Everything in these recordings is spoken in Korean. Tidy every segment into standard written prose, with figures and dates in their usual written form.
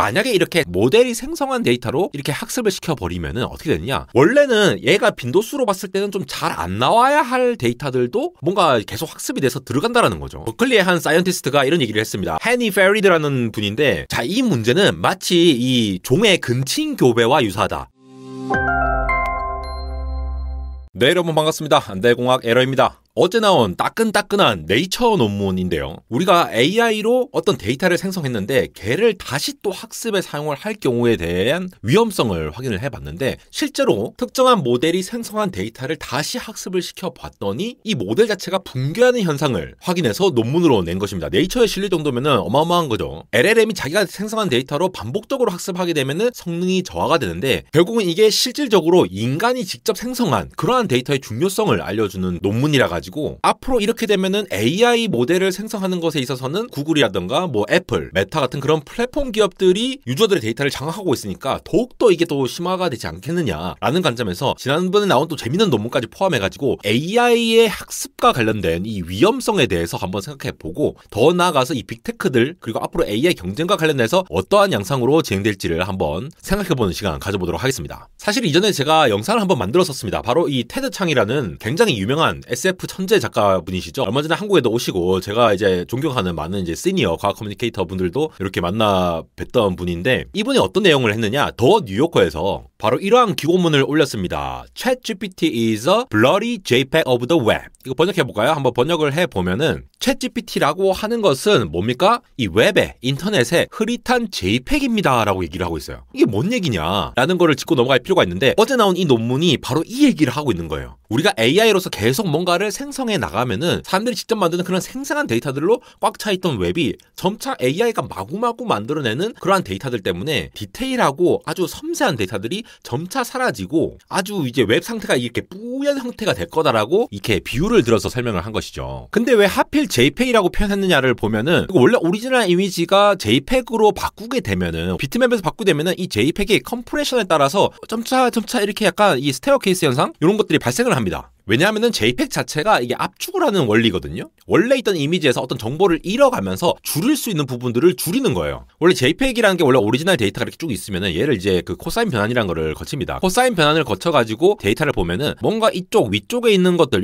만약에 이렇게 모델이 생성한 데이터로 이렇게 학습을 시켜버리면은 어떻게 되느냐? 원래는 얘가 빈도수로 봤을 때는 좀 잘 안 나와야 할 데이터들도 뭔가 계속 학습이 돼서 들어간다라는 거죠. 버클리의 한 사이언티스트가 이런 얘기를 했습니다. 해니 페리드라는 분인데, 자, 이 문제는 마치 이 종의 근친 교배와 유사하다. 네, 여러분 반갑습니다. 안대공학 에러입니다. 어제 나온 따끈따끈한 네이처 논문인데요. 우리가 AI로 어떤 데이터를 생성했는데 걔를 다시 또 학습에 사용을 할 경우에 대한 위험성을 확인을 해봤는데, 실제로 특정한 모델이 생성한 데이터를 다시 학습을 시켜봤더니 이 모델 자체가 붕괴하는 현상을 확인해서 논문으로 낸 것입니다. 네이처에 실릴 정도면 어마어마한 거죠. LLM이 자기가 생성한 데이터로 반복적으로 학습하게 되면 성능이 저하가 되는데, 결국은 이게 실질적으로 인간이 직접 생성한 그러한 데이터의 중요성을 알려주는 논문이라 가지고 앞으로 이렇게 되면은 AI 모델을 생성하는 것에 있어서는 구글이라든가 뭐 애플, 메타 같은 그런 플랫폼 기업들이 유저들의 데이터를 장악하고 있으니까 더욱더 이게 또 심화가 되지 않겠느냐라는 관점에서 지난번에 나온 또 재밌는 논문까지 포함해가지고 AI의 학습과 관련된 이 위험성에 대해서 한번 생각해보고, 더 나아가서 이 빅테크들 그리고 앞으로 AI 경쟁과 관련해서 어떠한 양상으로 진행될지를 한번 생각해보는 시간 가져보도록 하겠습니다. 사실 이전에 제가 영상을 한번 만들었었습니다. 바로 이 테드 창이라는 굉장히 유명한 SF 천재 작가분이시죠. 얼마 전에 한국에도 오시고 제가 이제 존경하는 많은 이제 시니어 과학 커뮤니케이터 분들도 이렇게 만나 뵀던 분인데, 이분이 어떤 내용을 했느냐, 더 뉴요커에서 바로 이러한 기고문을 올렸습니다. ChatGPT is a blurry JPEG of the web. 이거 번역해볼까요? 한번 번역을 해보면은, 챗GPT라고 하는 것은 뭡니까? 이 웹에, 인터넷에 흐릿한 JPEG입니다 라고 얘기를 하고 있어요. 이게 뭔 얘기냐 라는 거를 짚고 넘어갈 필요가 있는데, 어제 나온 이 논문이 바로 이 얘기를 하고 있는 거예요. 우리가 AI로서 계속 뭔가를 생성해 나가면은 사람들이 직접 만드는 그런 생생한 데이터들로 꽉 차있던 웹이 점차 AI가 마구마구 만들어내는 그러한 데이터들 때문에 디테일하고 아주 섬세한 데이터들이 점차 사라지고 아주 이제 웹 상태가 이렇게 뿌연 형태가 될 거다라고 이렇게 비유를 들어서 설명을 한 것이죠. 근데 왜 하필 JPEG이라고 표현했느냐를 보면은, 원래 오리지널 이미지가 JPEG으로 바꾸게 되면은, 비트맵에서 바꾸게 되면은 이 JPEG의 컴프레션에 따라서 점차 이렇게 약간 이 스테어케이스 현상 이런 것들이 발생을 합니다. 왜냐하면은 JPEG 자체가 이게 압축을 하는 원리거든요. 원래 있던 이미지에서 어떤 정보를 잃어가면서 줄일 수 있는 부분들을 줄이는 거예요. 원래 JPEG이라는 게 원래 오리지널 데이터가 이렇게 쭉 있으면은 얘를 이제 그 코사인 변환이라는 거를 거칩니다. 코사인 변환을 거쳐가지고 데이터를 보면은 뭔가 이쪽 위쪽에 있는 것들,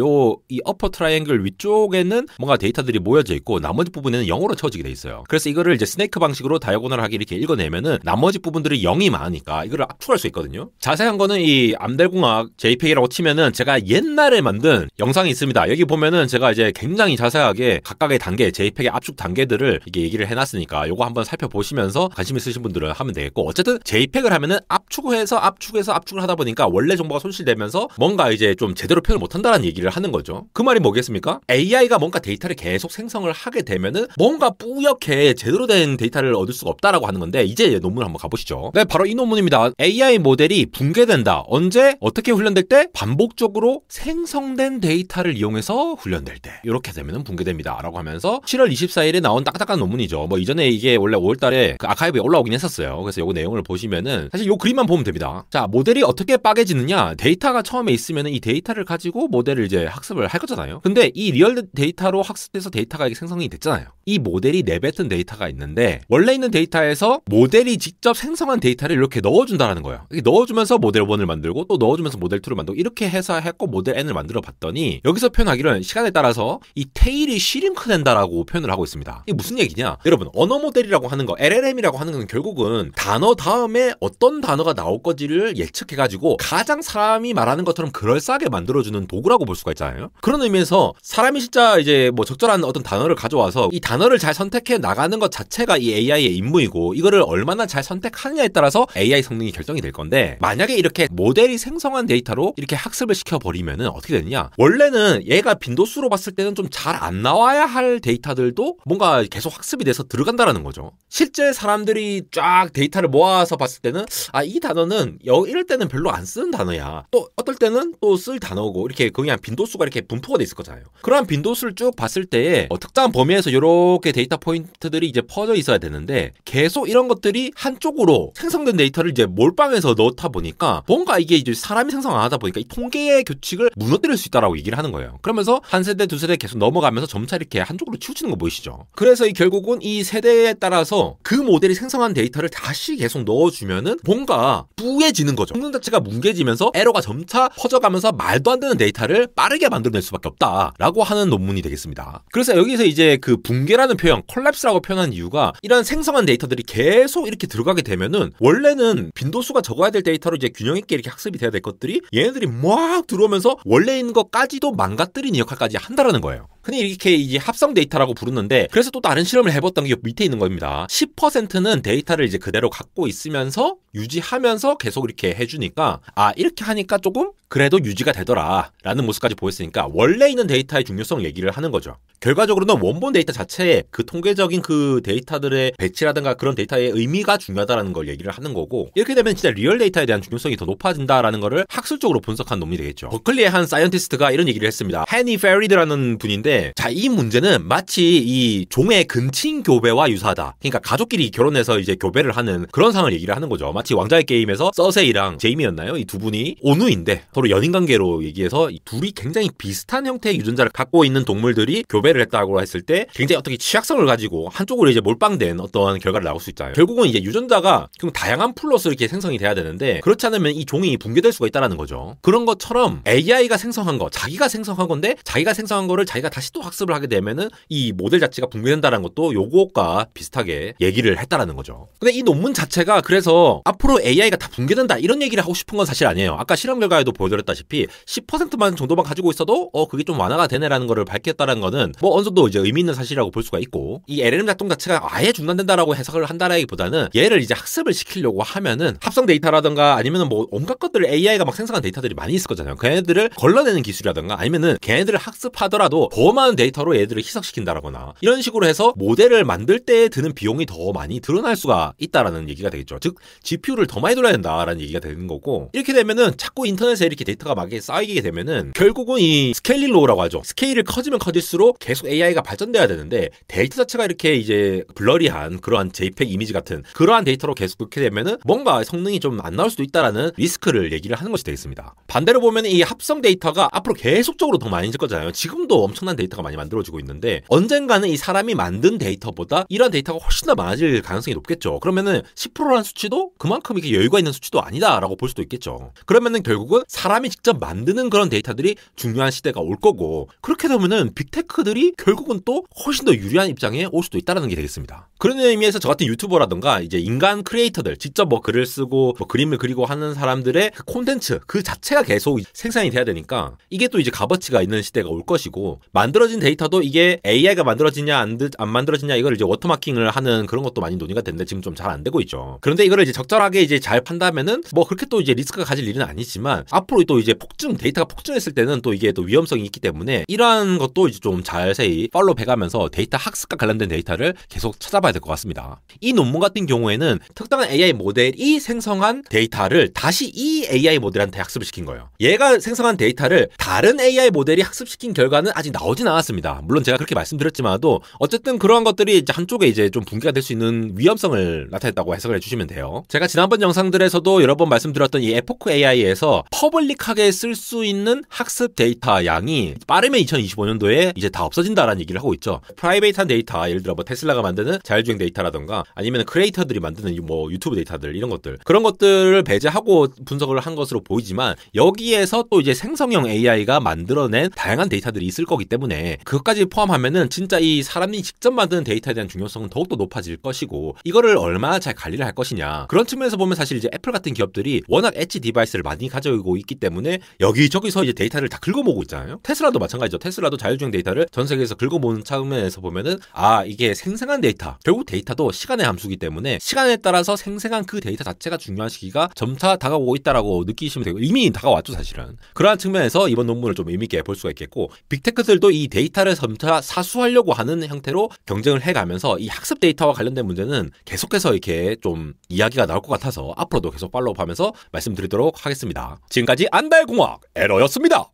이 어퍼 트라이앵글 위쪽에는 뭔가 데이터들이 모여져 있고 나머지 부분에는 0으로 채워지게 돼 있어요. 그래서 이거를 이제 스네이크 방식으로 다이아고널하게 이렇게 읽어내면은 나머지 부분들이 0이 많으니까 이거를 압축할 수 있거든요. 자세한 거는 이 암달공학 JPEG이라고 치면은 제가 옛날에 만든 영상이 있습니다. 여기 보면은 제가 이제 굉장히 자세하게 각각의 단계, JPEG의 압축 단계들을 이게 얘기를 해놨으니까 요거 한번 살펴보시면서 관심 있으신 분들은 하면 되겠고, 어쨌든 JPEG을 하면은 압축해서 압축을 하다 보니까 원래 정보가 손실되면서 뭔가 이제 좀 제대로 표현을 못한다는 얘기를 하는 거죠. 그 말이 뭐겠습니까? AI가 뭔가 데이터를 계속 생성을 하게 되면은 뭔가 뿌옇게 제대로 된 데이터를 얻을 수가 없다라고 하는 건데, 이제 논문 한번 가보시죠. 네, 바로 이 논문입니다. AI 모델이 붕괴된다. 언제? 어떻게 훈련될 때? 반복적으로 생성된 데이터를 이용해서 훈련될 때 이렇게 되면 붕괴됩니다 라고 하면서 7월 24일에 나온 딱딱한 논문이죠. 뭐 이전에 이게 원래 5월달에 그 아카이브에 올라오긴 했었어요. 그래서 요거 내용을 보시면은 사실 요 그림만 보면 됩니다. 자, 모델이 어떻게 빠개지느냐, 데이터가 처음에 있으면은 이 데이터를 가지고 모델을 이제 학습을 할 거잖아요. 근데 이 리얼 데이터로 학습해서 데이터가 이게 생성이 됐잖아요. 이 모델이 내뱉은 데이터가 있는데, 원래 있는 데이터에서 모델이 직접 생성한 데이터를 이렇게 넣어준다라는 거예요. 이렇게 넣어주면서 모델 1을 만들고 또 넣어주면서 모델 2를 만들고 이렇게 해서 했고 모델 N을 만들어 봤더니, 여기서 표현하기를 시간에 따라서 이 테일이 슈링크 된다라고 표현을 하고 있습니다. 이게 무슨 얘기냐? 여러분, 언어 모델이라고 하는 거, LLM이라고 하는 건 결국은 단어 다음에 어떤 단어가 나올 거지를 예측해가지고 가장 사람이 말하는 것처럼 그럴싸하게 만들어주는 도구라고 볼 수가 있잖아요. 그런 의미에서 사람이 진짜 이제 뭐 적절한 어떤 단어를 가져와서 이 단어를 잘 선택해 나가는 것 자체가 이 AI의 임무이고, 이거를 얼마나 잘 선택하느냐에 따라서 AI 성능이 결정이 될 건데, 만약에 이렇게 모델이 생성한 데이터로 이렇게 학습을 시켜버리면은 어떻게 되느냐? 원래는 얘가 빈도수로 봤을 때는 좀 잘 안 나와야 할 데이터들도 뭔가 계속 학습이 돼서 들어간다라는 거죠. 실제 사람들이 쫙 데이터를 모아서 봤을 때는 이 단어는 이럴 때는 별로 안 쓰는 단어야. 또 어떨 때는 또 쓸 단어고, 이렇게 그냥 빈도수가 이렇게 분포가 돼 있을 거잖아요. 그러한 빈도수를 쭉 봤을 때에 특정한 범위에서 이런 여러 개 데이터 포인트들이 이제 퍼져 있어야 되는데 계속 이런 것들이 한쪽으로 생성된 데이터를 이제 몰빵해서 넣다 보니까 뭔가 이게 이제 사람이 생성 안 하다 보니까 이 통계의 규칙을 무너뜨릴 수 있다라고 얘기를 하는 거예요. 그러면서 한 세대 두 세대 계속 넘어가면서 점차 이렇게 한쪽으로 치우치는 거 보이시죠? 그래서 이 결국은 이 세대에 따라서 그 모델이 생성한 데이터를 다시 계속 넣어주면은 뭔가 뿌얘지는 거죠. 성능 자체가 뭉개지면서 에러가 점차 퍼져가면서 말도 안 되는 데이터를 빠르게 만들어낼 수밖에 없다라고 하는 논문이 되겠습니다. 그래서 여기서 이제 그 붕괴라는 표현, 콜랩스라고 표현한 이유가 이런 생성한 데이터들이 계속 이렇게 들어가게 되면은 원래는 빈도수가 적어야 될 데이터로 이제 균형 있게 이렇게 학습이 돼야 될 것들이 얘네들이 막 들어오면서 원래 있는 것까지도 망가뜨리는 역할까지 한다라는 거예요. 흔히 이렇게 이제 합성 데이터라고 부르는데 그래서 또 다른 실험을 해봤던 게 밑에 있는 겁니다. 10%는 데이터를 이제 그대로 갖고 있으면서 유지하면서 계속 이렇게 해주니까 이렇게 하니까 조금 그래도 유지가 되더라 라는 모습까지 보였으니까 원래 있는 데이터의 중요성을 얘기를 하는 거죠. 결과적으로는 원본 데이터 자체에 그 통계적인 그 데이터들의 배치라든가 그런 데이터의 의미가 중요하다는 걸 얘기를 하는 거고 이렇게 되면 진짜 리얼 데이터에 대한 중요성이 더 높아진다라는 거를 학술적으로 분석한 논문이 되겠죠. 버클리의 한 사이언티스트가 이런 얘기를 했습니다. 해니 페리드라는 분인데 자, 이 문제는 마치 이 종의 근친 교배와 유사하다. 그러니까 가족끼리 결혼해서 이제 교배를 하는 그런 상황을 얘기를 하는 거죠. 마치 왕자의 게임에서 서세이랑 제이미였나요? 이 두 분이 온우인데 서로 연인 관계로 얘기해서 이 둘이 굉장히 비슷한 형태의 유전자를 갖고 있는 동물들이 교배를 했다고 했을 때 굉장히 어떻게 취약성을 가지고 한쪽으로 이제 몰빵된 어떠한 결과를 나올 수 있잖아요. 결국은 이제 유전자가 좀 다양한 풀로서 이렇게 생성이 돼야 되는데 그렇지 않으면 이 종이 붕괴될 수가 있다는 거죠. 그런 것처럼 AI가 생성한 거, 자기가 생성한 건데 자기가 생성한 거를 자기가 다시 또 학습을 하게 되면은 이 모델 자체가 붕괴된다는 것도 요것과 비슷하게 얘기를 했다라는 거죠. 근데 이 논문 자체가 그래서 앞으로 AI가 다 붕괴된다 이런 얘기를 하고 싶은 건 사실 아니에요. 아까 실험 결과에도 보여드렸다시피 10%만 정도만 가지고 있어도 그게 좀 완화가 되네라는 거를 밝혔다는 거는 뭐 어느 정도 이제 의미 있는 사실이라고 볼 수가 있고 이 LLM 작동 자체가 아예 중단된다라고 해석을 한다라기보다는 얘를 이제 학습을 시키려고 하면은 합성 데이터라든가 아니면은 뭐 온갖 것들을 AI가 막 생성한 데이터들이 많이 있을 거잖아요. 걔네들을 걸러내는 기술이라든가 아니면은 걔네들을 학습하더라도 더 많은 데이터로 얘들을 희석시킨다라거나 이런 식으로 해서 모델을 만들 때 드는 비용이 더 많이 드러날 수가 있다라는 얘기가 되겠죠. 즉 GPU를 더 많이 돌려야 된다라는 얘기가 되는 거고 이렇게 되면은 자꾸 인터넷에 이렇게 데이터가 막 쌓이게 되면은 결국은 이 스케일링 로우라고 하죠. 스케일이 커지면 커질수록 계속 AI가 발전돼야 되는데 데이터 자체가 이렇게 이제 블러리한 그러한 JPEG 이미지 같은 그러한 데이터로 계속 그렇게 되면은 뭔가 성능이 좀 안 나올 수도 있다라는 리스크를 얘기를 하는 것이 되겠습니다. 반대로 보면 이 합성 데이터가 앞으로 계속적으로 더 많아질 거잖아요. 지금도 엄청난 데이터가 많이 만들어지고 있는데 언젠가는 이 사람이 만든 데이터보다 이런 데이터가 훨씬 더 많아질 가능성이 높겠죠. 그러면은 10%라는 수치도 그만큼 이게 여유가 있는 수치도 아니다라고 볼 수도 있겠죠. 그러면은 결국은 사람이 직접 만드는 그런 데이터들이 중요한 시대가 올 거고 그렇게 되면은 빅테크들이 결국은 또 훨씬 더 유리한 입장에 올 수도 있다는 게 되겠습니다. 그런 의미에서 저 같은 유튜버라든가 이제 인간 크리에이터들 직접 뭐 글을 쓰고 뭐 그림을 그리고 하는 사람들의 그 콘텐츠 그 자체가 계속 생산이 돼야 되니까 이게 또 이제 값어치가 있는 시대가 올 것이고 만들어진 데이터도 이게 AI가 만들어지냐 안 만들어지냐 이걸 이제 워터마킹을 하는 그런 것도 많이 논의가 됐는데 지금 좀 잘 안 되고 있죠. 그런데 이거를 이제 적절하게 이제 잘 판다면은 뭐 그렇게 또 이제 리스크가 가질 일은 아니지만 앞으로 또 이제 데이터가 폭증했을 때는 또 이게 또 위험성이 있기 때문에 이러한 것도 이제 좀 자세히 팔로우 해가면서 데이터 학습과 관련된 데이터를 계속 찾아봐야 될 것 같습니다. 이 논문 같은 경우에는 특정한 AI 모델이 생성한 데이터를 다시 이 AI 모델한테 학습을 시킨 거예요. 얘가 생성한 데이터를 다른 AI 모델이 학습시킨 결과는 아직 나오진 않았습니다. 물론 제가 그렇게 말씀드렸지만도 어쨌든 그러한 것들이 이제 한쪽에 이제 좀 붕괴가 될 수 있는 위험성을 나타냈다고 해석을 해주시면 돼요. 제가 지난번 영상들에서도 여러 번 말씀드렸던 이 에포크 AI에서 퍼블릭하게 쓸 수 있는 학습 데이터 양이 빠르면 2025년도에 이제 다 없어진다라는 얘기를 하고 있죠. 프라이베이트한 데이터, 예를 들어 뭐 테슬라가 만드는 자율주행 데이터라던가 아니면 크리에이터들이 만드는 뭐 유튜브 데이터들 이런 것들 그런 것들을 배제하고 분석을 한 것으로 보이지만 여기에서 또 이제 생성형 AI가 만들어낸 다양한 데이터들이 있을 거기 때문에 그것까지 포함하면은 진짜 이 사람이 직접 만드는 데이터에 대한 중요성은 더욱더 높아질 것이고 이거를 얼마나 잘 관리를 할 것이냐 그런 측면에서 보면 사실 이제 애플 같은 기업들이 워낙 엣지 디바이스를 많이 가지고 있기 때문에 여기저기서 이제 데이터를 다 긁어모으고 있잖아요. 테슬라도 마찬가지죠. 테슬라도 자율주행 데이터를 전 세계에서 긁어모으는 측면에서 보면은 이게 생생한 데이터 결국 데이터도 시간의 함수이기 때문에 시간에 따라서 생생한 그 데이터 자체가 중요한 시기가 점차 다가오고 있다라고 느끼시면 되고 이미 다가왔죠 사실은. 그러한 측면에서 이번 논문을 좀 의미있게 볼 수가 있겠고 빅테크들도 이 데이터를 점차 사수하려고 하는 형태로 경쟁을 해가면서 이 학습 데이터와 관련된 문제는 계속해서 이렇게 좀 이야기가 나올 것 같아서 앞으로도 계속 팔로우하면서 말씀드리도록 하겠습니다. 지금까지 안달공학 에러였습니다.